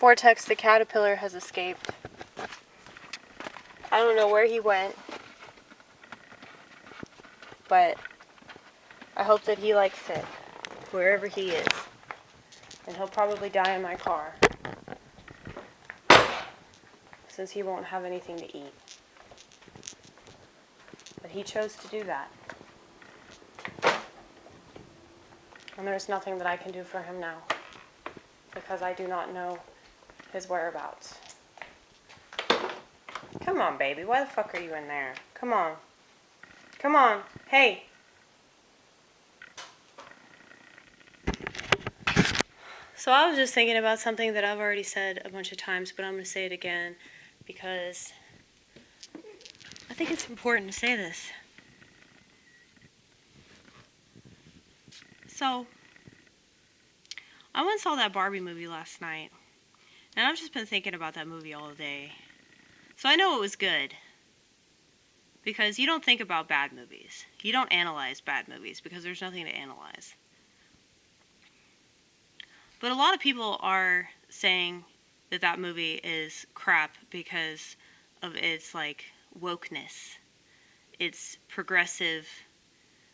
Vortex the caterpillar has escaped. I don't know where he went, but I hope that he likes it, wherever he is. And he'll probably die in my car, since he won't have anything to eat. But he chose to do that. And there's nothing that I can do for him now, because I do not know his whereabouts. Come on, baby. Why the fuck are you in there? Come on. Come on. Hey. So I was just thinking about something that I've already said a bunch of times, but I'm going to say it again because I think it's important to say this. So, I went and saw that Barbie movie last night, and I've just been thinking about that movie all day. So I know it was good, because you don't think about bad movies. You don't analyze bad movies, because there's nothing to analyze. But a lot of people are saying that that movie is crap because of its, wokeness. Its progressive,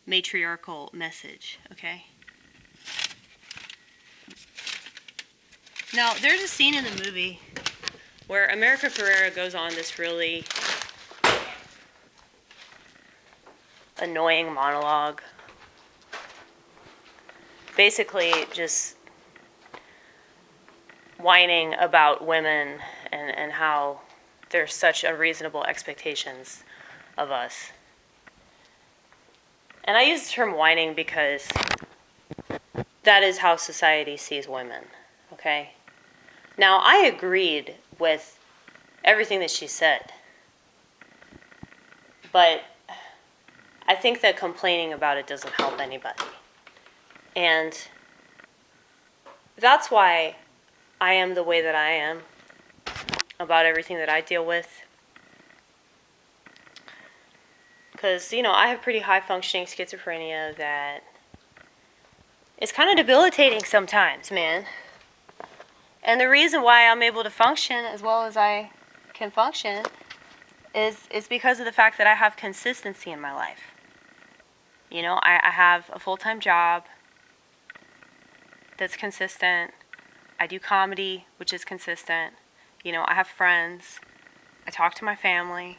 matriarchal message, okay? Now, there's a scene in the movie where America Ferrera goes on this really annoying monologue. Basically, just whining about women and how there's such unreasonable expectations of us. And I use the term whining because that is how society sees women, okay? Now, I agreed with everything that she said, but I think that complaining about it doesn't help anybody. And that's why I am the way that I am about everything that I deal with. Because, I have pretty high-functioning schizophrenia that is kind of debilitating sometimes, man. And the reason why I'm able to function as well as I can function is because of the fact that I have consistency in my life. I have a full-time job that's consistent. I do comedy, which is consistent. I have friends. I talk to my family.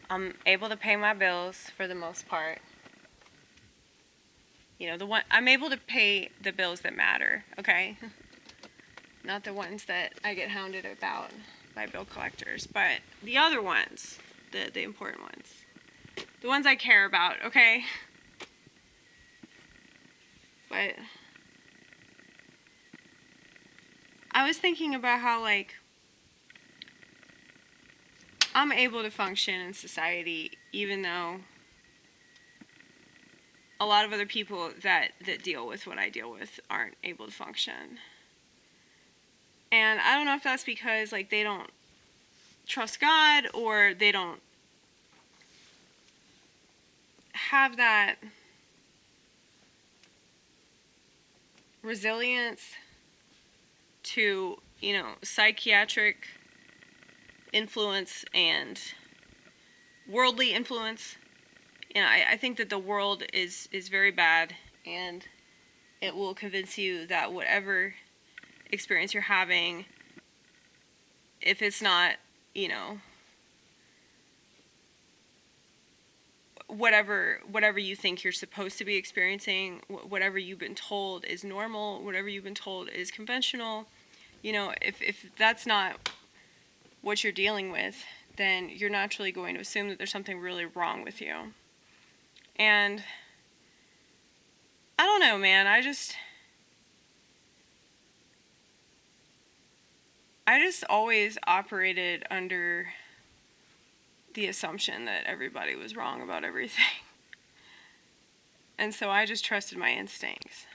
I'm able to pay my bills for the most part. I'm able to pay the bills that matter, okay? Not the ones that I get hounded about by bill collectors, but the other ones, the important ones. The ones I care about, okay? But I was thinking about how, I'm able to function in society even though a lot of other people that deal with what I deal with aren't able to function. And I don't know if that's because, they don't trust God or they don't have that resilience to, psychiatric influence and worldly influence. I think that the world is very bad, and it will convince you that whatever experience you're having, if it's not, whatever you think you're supposed to be experiencing, whatever you've been told is normal, whatever you've been told is conventional, if that's not what you're dealing with, then you're naturally going to assume that there's something really wrong with you. And I don't know, man, I just always operated under the assumption that everybody was wrong about everything. And so I just trusted my instincts.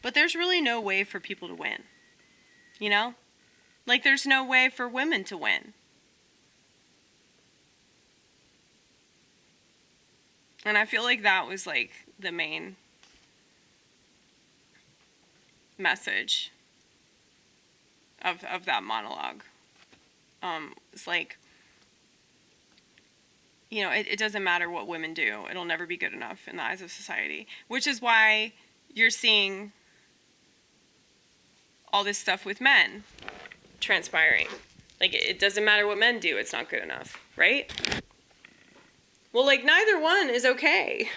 But there's really no way for people to win. There's no way for women to win. And I feel like that was, the main message of that monologue. It's like, you know, it doesn't matter what women do. It'll never be good enough in the eyes of society. Which is why you're seeing all this stuff with men transpiring. Like, it doesn't matter what men do. It's not good enough, right? Well, like, neither one is okay.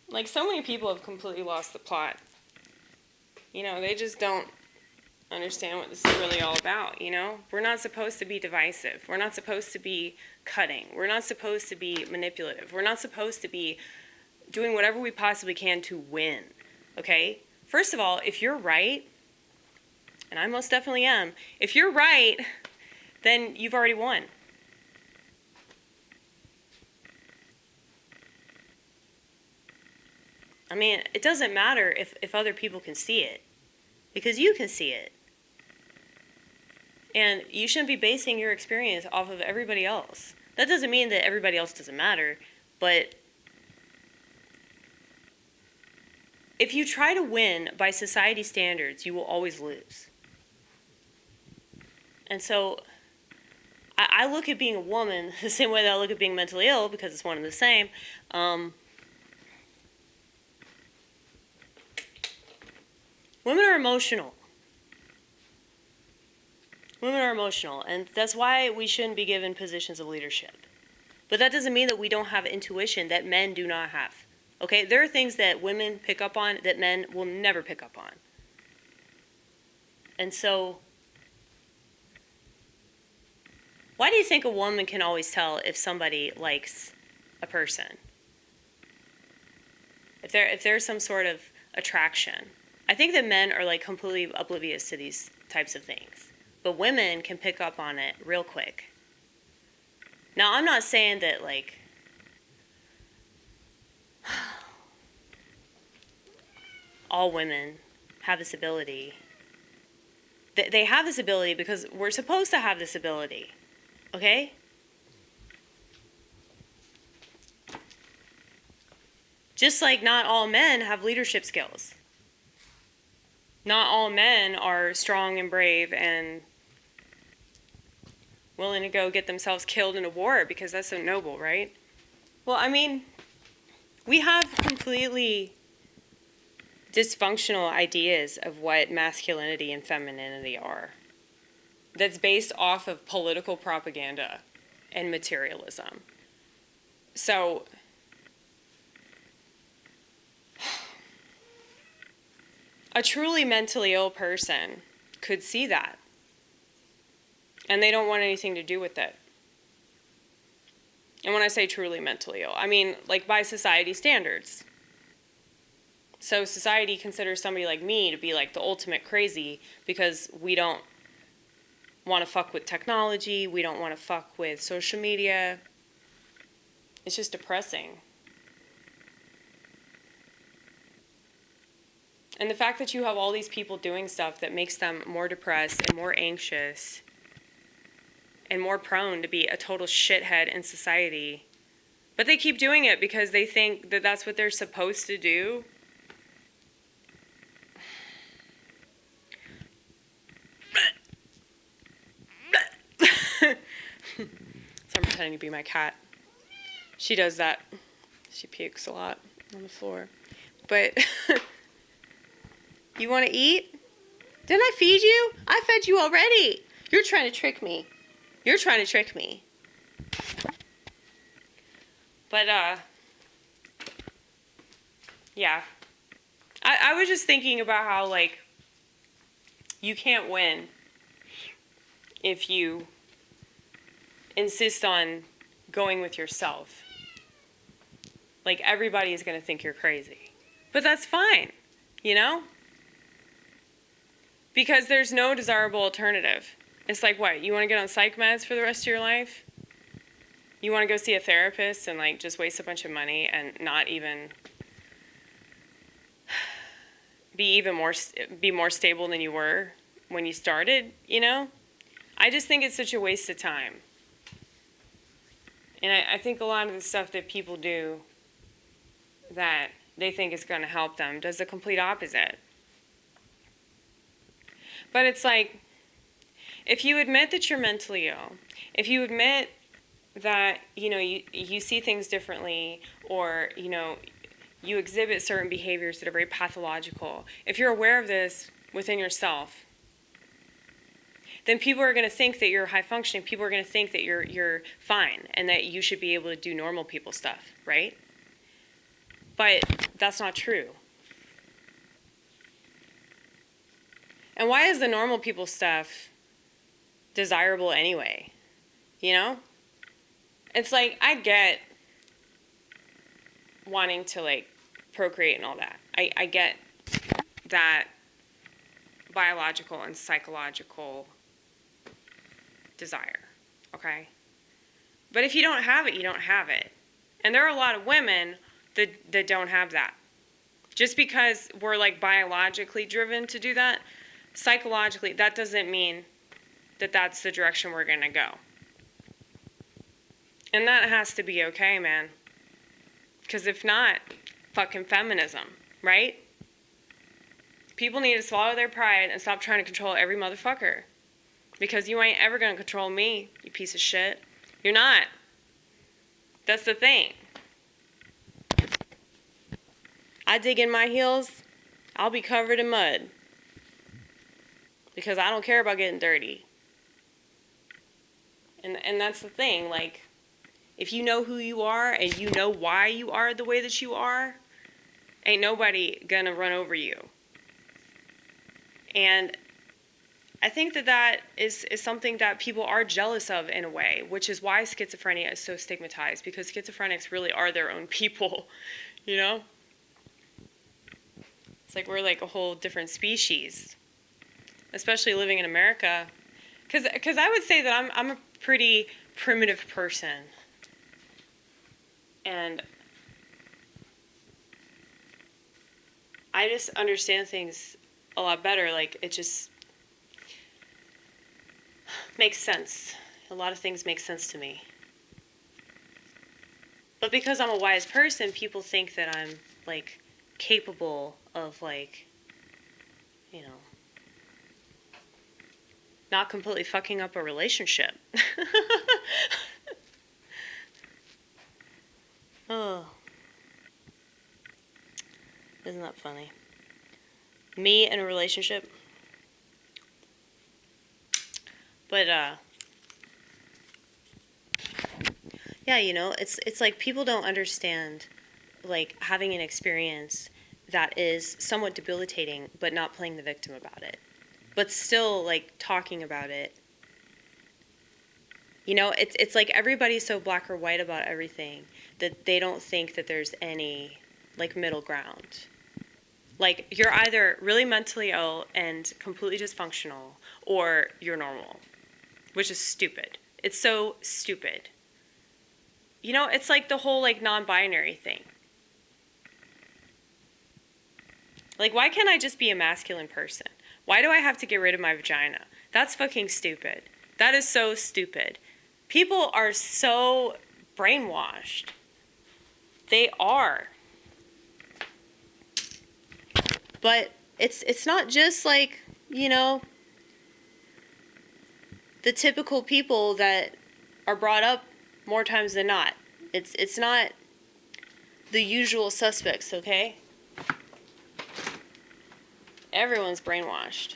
Like, so many people have completely lost the plot. You know, they just don't understand what this is really all about, you know? We're not supposed to be divisive. We're not supposed to be cutting. We're not supposed to be manipulative. We're not supposed to be doing whatever we possibly can to win, okay? First of all, if you're right, and I most definitely am, if you're right, then you've already won. I mean, it doesn't matter if other people can see it, because you can see it. And you shouldn't be basing your experience off of everybody else. That doesn't mean that everybody else doesn't matter, but if you try to win by society standards, you will always lose. And so I look at being a woman the same way that I look at being mentally ill, because it's one and the same. Women are emotional. Women are emotional, and that's why we shouldn't be given positions of leadership. But that doesn't mean that we don't have intuition that men do not have. Okay, there are things that women pick up on that men will never pick up on. And so, why do you think a woman can always tell if somebody likes a person? If there's some sort of attraction. I think that men are like completely oblivious to these types of things. But women can pick up on it real quick. Now, I'm not saying that, like, all women have this ability. They have this ability because we're supposed to have this ability. Okay? Just like not all men have leadership skills. Not all men are strong and brave and willing to go get themselves killed in a war because that's so noble, right? Well, I mean, we have completely dysfunctional ideas of what masculinity and femininity are. That's based off of political propaganda and materialism. So, a truly mentally ill person could see that. And they don't want anything to do with it. And when I say truly mentally ill, I mean like by society standards. So society considers somebody like me to be like the ultimate crazy because we don't want to fuck with technology, we don't want to fuck with social media. It's just depressing. And the fact that you have all these people doing stuff that makes them more depressed and more anxious and more prone to be a total shithead in society. But they keep doing it because they think that that's what they're supposed to do. So I'm pretending to be my cat. She does that. She pukes a lot on the floor. But you want to eat? Didn't I feed you? I fed you already. You're trying to trick me. You're trying to trick me. But, yeah. I was just thinking about how, like, you can't win if you insist on going with yourself. Like, everybody is going to think you're crazy. But that's fine, you know? Because there's no desirable alternative. It's like, what, you want to get on psych meds for the rest of your life? You want to go see a therapist and, like, just waste a bunch of money and not even be more stable than you were when you started, you know? I just think it's such a waste of time. And I think a lot of the stuff that people do that they think is going to help them does the complete opposite. But it's like, if you admit that you're mentally ill, if you admit that, you see things differently, or, you exhibit certain behaviors that are very pathological, if you're aware of this within yourself, then people are going to think that you're high functioning. People are going to think that you're fine and that you should be able to do normal people stuff, right? But that's not true. And why is the normal people stuff desirable anyway? It's like, I get wanting to, like, procreate and all that. I get that biological and psychological desire, okay? But if you don't have it, you don't have it. And there are a lot of women that don't have that. Just because we're, like, biologically driven to do that, psychologically, that doesn't mean that that's the direction we're going to go. And that has to be okay, man. Because if not, fucking feminism, right? People need to swallow their pride and stop trying to control every motherfucker. Because you ain't ever gonna control me, you piece of shit. You're not. That's the thing. I dig in my heels, I'll be covered in mud. Because I don't care about getting dirty. And that's the thing, like, if you know who you are and you know why you are the way that you are, ain't nobody gonna run over you. And I think that is something that people are jealous of in a way, which is why schizophrenia is so stigmatized, because schizophrenics really are their own people, It's like we're like a whole different species, especially living in America. Because I would say that I'm a pretty primitive person. And I just understand things a lot better. Like, it just makes sense. A lot of things make sense to me. But because I'm a wise person, people think that I'm, like, capable of, like, not completely fucking up a relationship. Oh. Isn't that funny? Me in a relationship. But, yeah, it's like people don't understand, like, having an experience that is somewhat debilitating, but not playing the victim about it. But still, like, talking about it. It's like everybody's so black or white about everything that they don't think that there's any, like, middle ground. Like, you're either really mentally ill and completely dysfunctional, or you're normal, which is stupid. It's so stupid. It's like the whole, like, non-binary thing. Like, why can't I just be a masculine person? Why do I have to get rid of my vagina? That's fucking stupid. That is so stupid. People are so brainwashed. They are. But it's not just like, the typical people that are brought up more times than not. It's not the usual suspects, okay? Everyone's brainwashed.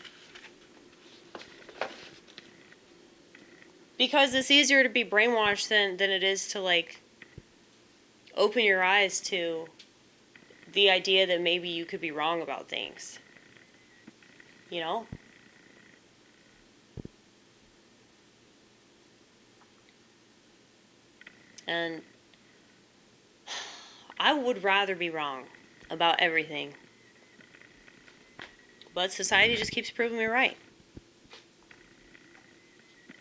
Because it's easier to be brainwashed than it is to, like, open your eyes to the idea that maybe you could be wrong about things. And I would rather be wrong about everything. But society just keeps proving me right.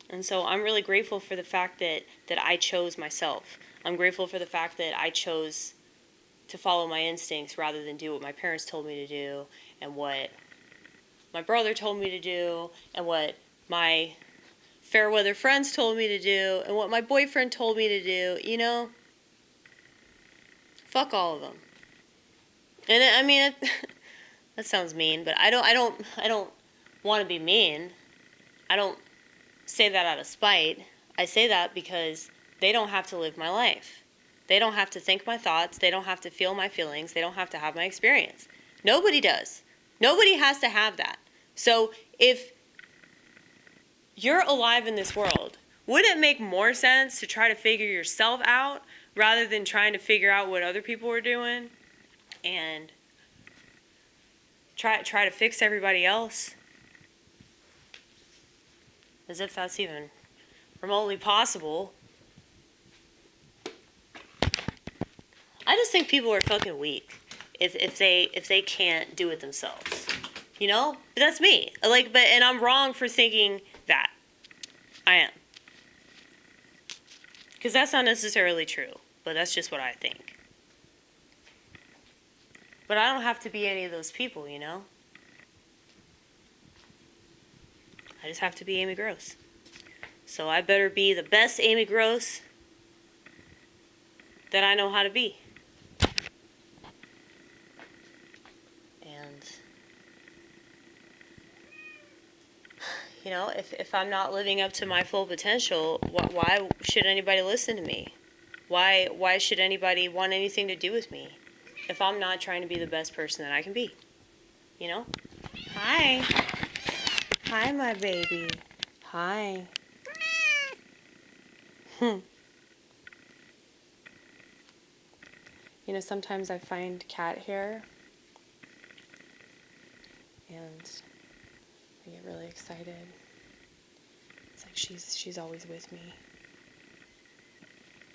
And so I'm really grateful for the fact that I chose myself. I'm grateful for the fact that I chose to follow my instincts rather than do what my parents told me to do, and what my brother told me to do, and what my fair weather friends told me to do, and what my boyfriend told me to do, Fuck all of them. And I mean, that sounds mean, but I don't want to be mean. I don't say that out of spite. I say that because they don't have to live my life. They don't have to think my thoughts. They don't have to feel my feelings. They don't have to have my experience. Nobody does. Nobody has to have that. So if you're alive in this world, would it make more sense to try to figure yourself out rather than trying to figure out what other people are doing and try to fix everybody else? As if that's even remotely possible. I just think people are fucking weak if they can't do it themselves. You know? But that's me. And I'm wrong for thinking that. I am. Because that's not necessarily true. But that's just what I think. But I don't have to be any of those people, you know? I just have to be Amy Gross. So I better be the best Amy Gross that I know how to be. And, you know, if I'm not living up to my full potential, why should anybody listen to me? Why should anybody want anything to do with me if I'm not trying to be the best person that I can be? You know? Hi. Hi, my baby. Hi. You know, sometimes I find cat hair and I get really excited. It's like she's always with me.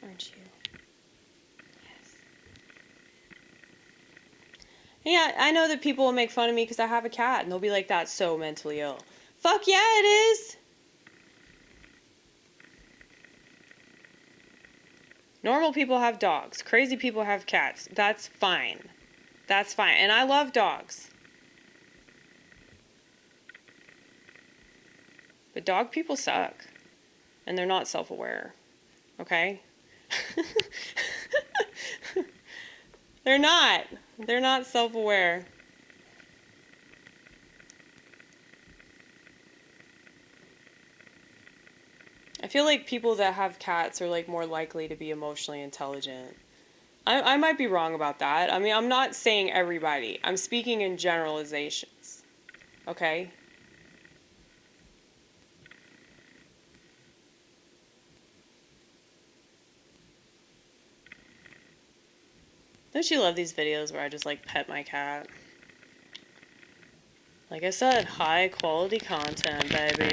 Aren't you? Yes. Yeah, I know that people will make fun of me because I have a cat and they'll be like, that's so mentally ill. Fuck yeah, it is. Normal people have dogs. Crazy people have cats. That's fine. That's fine. And I love dogs. But dog people suck. And they're not self-aware. Okay? They're not. They're not self-aware. I feel like people that have cats are like more likely to be emotionally intelligent. I might be wrong about that. I mean, I'm not saying everybody. I'm speaking in generalizations. Okay? Don't you love these videos where I just like pet my cat? Like I said, high quality content, baby.